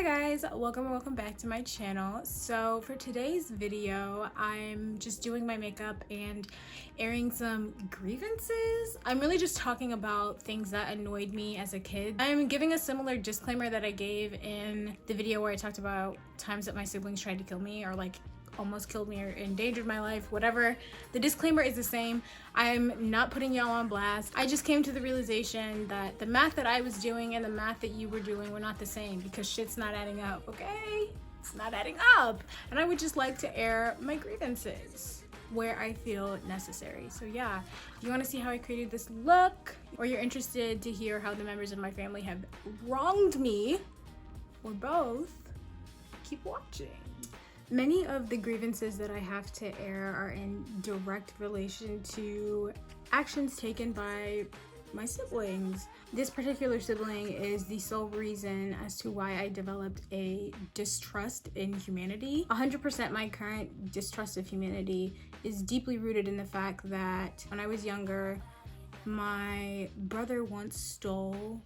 guys, welcome back to my channel. So for today's video, I'm just doing my makeup and airing some grievances. I'm really just talking about things that annoyed me as a kid. I'm giving a similar disclaimer that I gave in the video where I talked about times that my siblings tried to kill me or like almost killed me or endangered my life, whatever. The disclaimer is the same. I'm not putting y'all on blast. I just came to the realization that the math that I was doing and the math that you were doing were not the same because shit's not adding up, okay? It's not adding up. And I would just like to air my grievances where I feel necessary. So yeah, if you want to see how I created this look, or you're interested to hear how the members of my family have wronged me, or both, keep watching. Many of the grievances that I have to air are in direct relation to actions taken by my siblings. This particular sibling is the sole reason as to why I developed a distrust in humanity. 100% my current distrust of humanity is deeply rooted in the fact that when I was younger, my brother once stole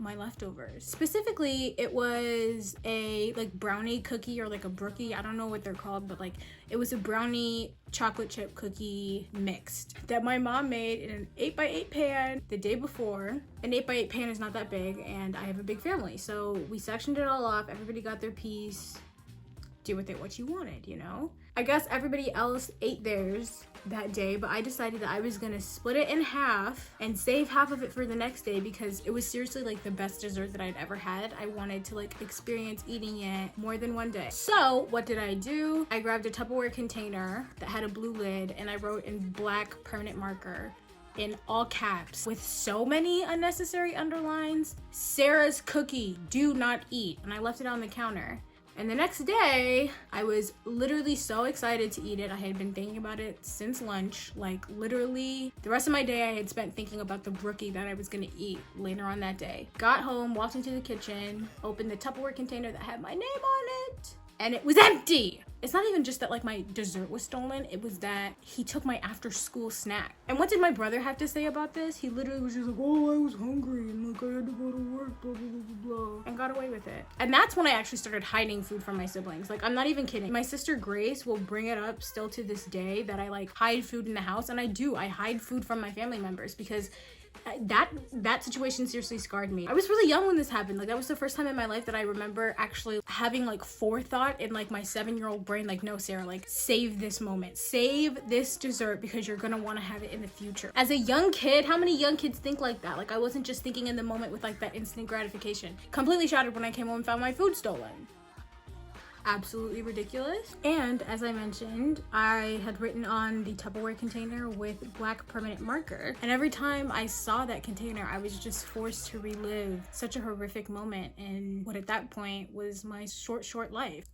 my leftovers. Specifically, it was a like brownie cookie or like a brookie, I don't know what they're called, but like it was a brownie chocolate chip cookie mixed that my mom made in an 8x8 pan the day before. An 8x8 pan is not that big and I have a big family, so we sectioned it all off, everybody got their piece, do with it what you wanted, you know? I guess everybody else ate theirs that day, but I decided that I was gonna split it in half and save half of it for the next day because it was seriously like the best dessert that I'd ever had. I wanted to like experience eating it more than one day. So what did I do? I grabbed a Tupperware container that had a blue lid and I wrote in black permanent marker in all caps with so many unnecessary underlines, "Sarah's cookie, do not eat," and I left it on the counter. And the next day, I was literally so excited to eat it. I had been thinking about it since lunch. Like literally, the rest of my day I had spent thinking about the brookie that I was gonna eat later on that day. Got home, walked into the kitchen, opened the Tupperware container that had my name on it, and it was empty. It's not even just that like my dessert was stolen, it was that he took my after school snack. And what did my brother have to say about this? He literally was just like, "Oh, I was hungry and like I had to go to work, blah, blah, blah, blah," and got away with it. And that's when I actually started hiding food from my siblings. Like, I'm not even kidding. My sister Grace will bring it up still to this day that I like hide food in the house, and I do. I hide food from my family members because that situation seriously scarred me. I was really young when this happened. Like, that was the first time in my life that I remember actually having like forethought in like my 7-year-old brain, like, no, Sarah, like save this moment, save this dessert because you're gonna want to have it in the future. As a young kid, how many young kids think like that? Like, I wasn't just thinking in the moment with like that instant gratification. Completely shattered when I came home and found my food stolen. Absolutely ridiculous. And as I mentioned, I had written on the Tupperware container with black permanent marker, and every time I saw that container, I was just forced to relive such a horrific moment in what at that point was my short life.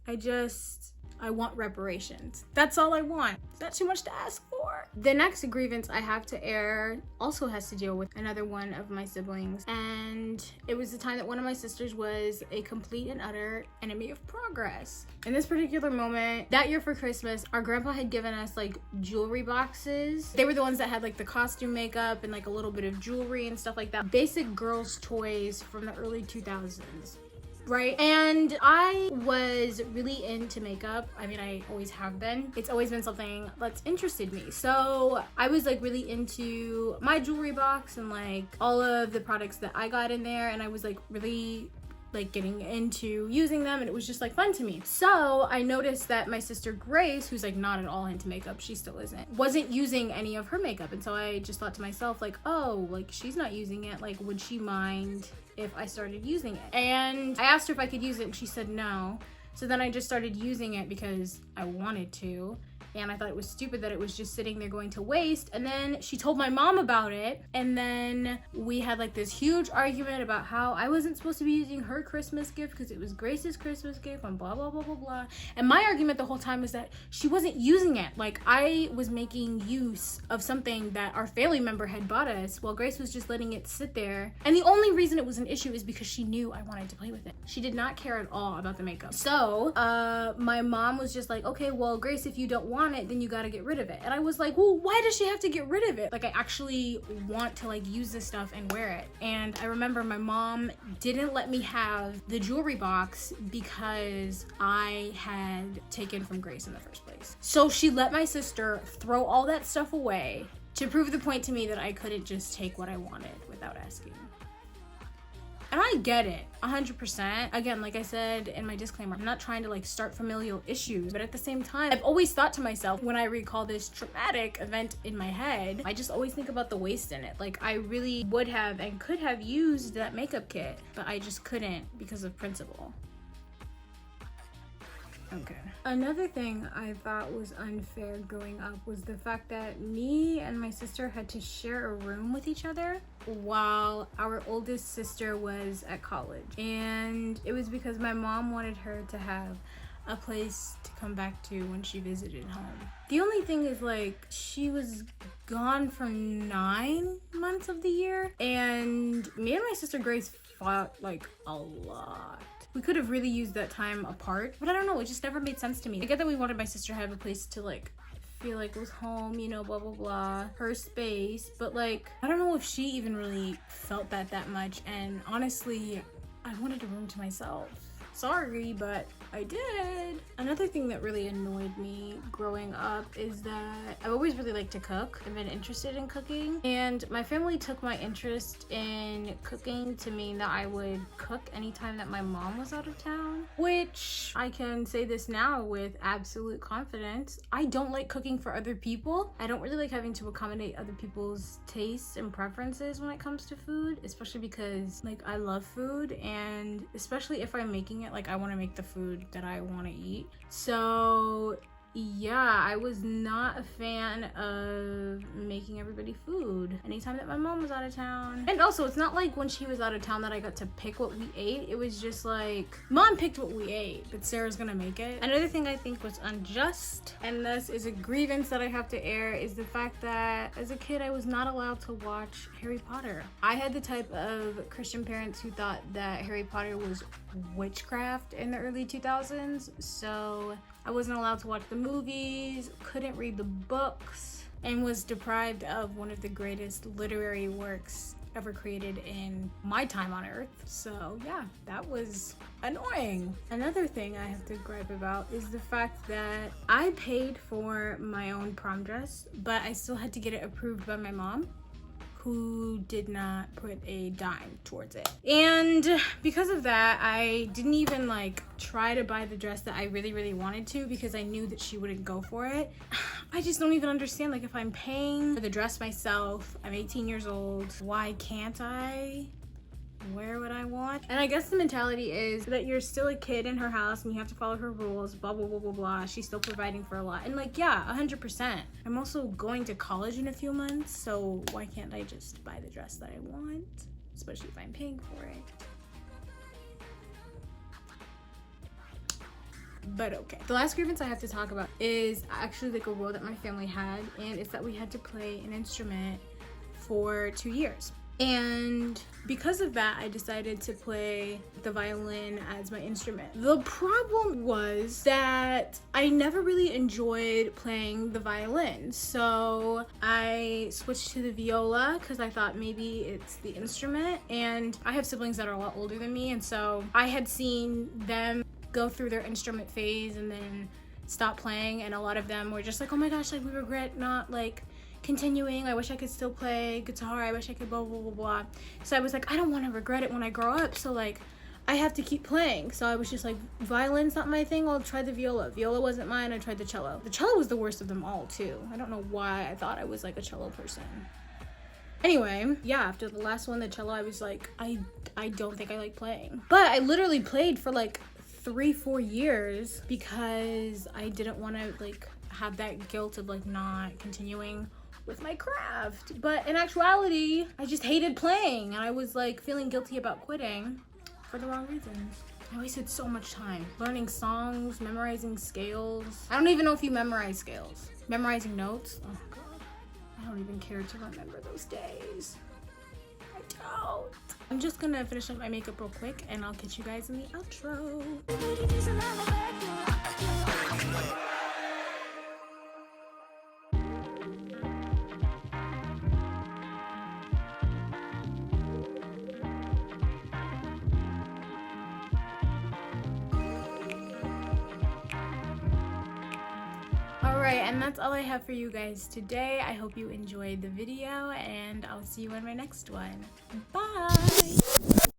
I want reparations. That's all I want. Is that too much to ask for? The next grievance I have to air also has to deal with another one of my siblings, and it was the time that one of my sisters was a complete and utter enemy of progress. In this particular moment, that year for Christmas, our grandpa had given us like jewelry boxes. They were the ones that had like the costume makeup and like a little bit of jewelry and stuff like that. Basic girls' toys from the early 2000s. Right? And I was really into makeup. I mean, I always have been. It's always been something that's interested me. So I was like really into my jewelry box and like all of the products that I got in there, and I was like really like getting into using them, and it was just like fun to me. So I noticed that my sister Grace, who's like not at all into makeup, she still wasn't using any of her makeup. And so I just thought to myself like, oh, like she's not using it, like would she mind if I started using it? And I asked her if I could use it and she said no. So then I just started using it because I wanted to, and I thought it was stupid that it was just sitting there going to waste. And then she told my mom about it, and then we had like this huge argument about how I wasn't supposed to be using her Christmas gift because it was Grace's Christmas gift and blah blah blah blah blah. And my argument the whole time was that she wasn't using it. Like, I was making use of something that our family member had bought us while Grace was just letting it sit there. And the only reason it was an issue is because she knew I wanted to play with it. She did not care at all about the makeup. So my mom was just like, okay, well, Grace, if you don't want on it, then you gotta get rid of it. And I was like, well, why does she have to get rid of it? Like, I actually want to like use this stuff and wear it. And I remember my mom didn't let me have the jewelry box because I had taken from Grace in the first place. So she let my sister throw all that stuff away to prove the point to me that I couldn't just take what I wanted without asking. And I get it, 100%. Again, like I said in my disclaimer, I'm not trying to like start familial issues, but at the same time, I've always thought to myself, when I recall this traumatic event in my head, I just always think about the waste in it. Like, I really would have and could have used that makeup kit, but I just couldn't because of principle. Okay. Another thing I thought was unfair growing up was the fact that me and my sister had to share a room with each other while our oldest sister was at college. And it was because my mom wanted her to have a place to come back to when she visited home. The only thing is, like, she was gone for 9 months of the year, and me and my sister Grace fought like a lot. We could have really used that time apart, but I don't know, it just never made sense to me. I get that we wanted my sister to have a place to like feel like it was home, you know, blah blah blah, her space, but like, I don't know if she even really felt that much, and honestly, I wanted a room to myself. Sorry, but I did. Another thing that really annoyed me growing up is that I've always really liked to cook. I've been interested in cooking, and my family took my interest in cooking to mean that I would cook anytime that my mom was out of town, which I can say this now with absolute confidence. I don't like cooking for other people. I don't really like having to accommodate other people's tastes and preferences when it comes to food, especially because like I love food, and especially if I'm making it, like I want to make the food that I want to eat. So yeah, I was not a fan of making everybody food anytime that my mom was out of town. And also, it's not like when she was out of town that I got to pick what we ate. It was just like, mom picked what we ate, but Sarah's gonna make it. Another thing I think was unjust, and this is a grievance that I have to air, is the fact that as a kid I was not allowed to watch Harry Potter. I had the type of Christian parents who thought that Harry Potter was witchcraft in the early 2000s, so I wasn't allowed to watch the movies, couldn't read the books, and was deprived of one of the greatest literary works ever created in my time on earth. So yeah, that was annoying. Another thing I have to gripe about is the fact that I paid for my own prom dress, but I still had to get it approved by my mom, who did not put a dime towards it. And because of that, I didn't even like try to buy the dress that I really wanted to, because I knew that she wouldn't go for it. I just don't even understand, like, if I'm paying for the dress myself, I'm 18 years old, why can't I wear what I want? And I guess the mentality is that you're still a kid in her house and you have to follow her rules, blah blah blah blah blah. She's still providing for a lot, and like, yeah, 100%. I'm also going to college in a few months, so why can't I just buy the dress that I want, especially if I'm paying for it? But okay. The last grievance I have to talk about is actually like a rule that my family had, and it's that we had to play an instrument for 2 years. And because of that, I decided to play the violin as my instrument. The problem was that I never really enjoyed playing the violin, so I switched to the viola because I thought maybe it's the instrument. And I have siblings that are a lot older than me, and so I had seen them go through their instrument phase and then stop playing, and a lot of them were just like, oh my gosh, like, we regret not like continuing, I wish I could still play guitar, I wish I could blah blah blah blah. So I was like, I don't want to regret it when I grow up, so like I have to keep playing. So I was just like, violin's not my thing, I'll try the viola. Viola wasn't mine, I tried the cello. The cello was the worst of them all too. I don't know why I thought I was like a cello person. Anyway, yeah, after the last one, the cello, I was like, I don't think I like playing. But I literally played for like 3-4 years because I didn't want to like have that guilt of like not continuing with my craft. But in actuality, I just hated playing, and I was like feeling guilty about quitting for the wrong reasons. I wasted so much time learning songs, memorizing scales. I don't even know if you memorize scales. Memorizing notes. Oh god, I don't even care to remember those days. I don't. I'm just gonna finish up my makeup real quick, and I'll catch you guys in the outro. Alright, and that's all I have for you guys today. I hope you enjoyed the video, and I'll see you in my next one. Bye!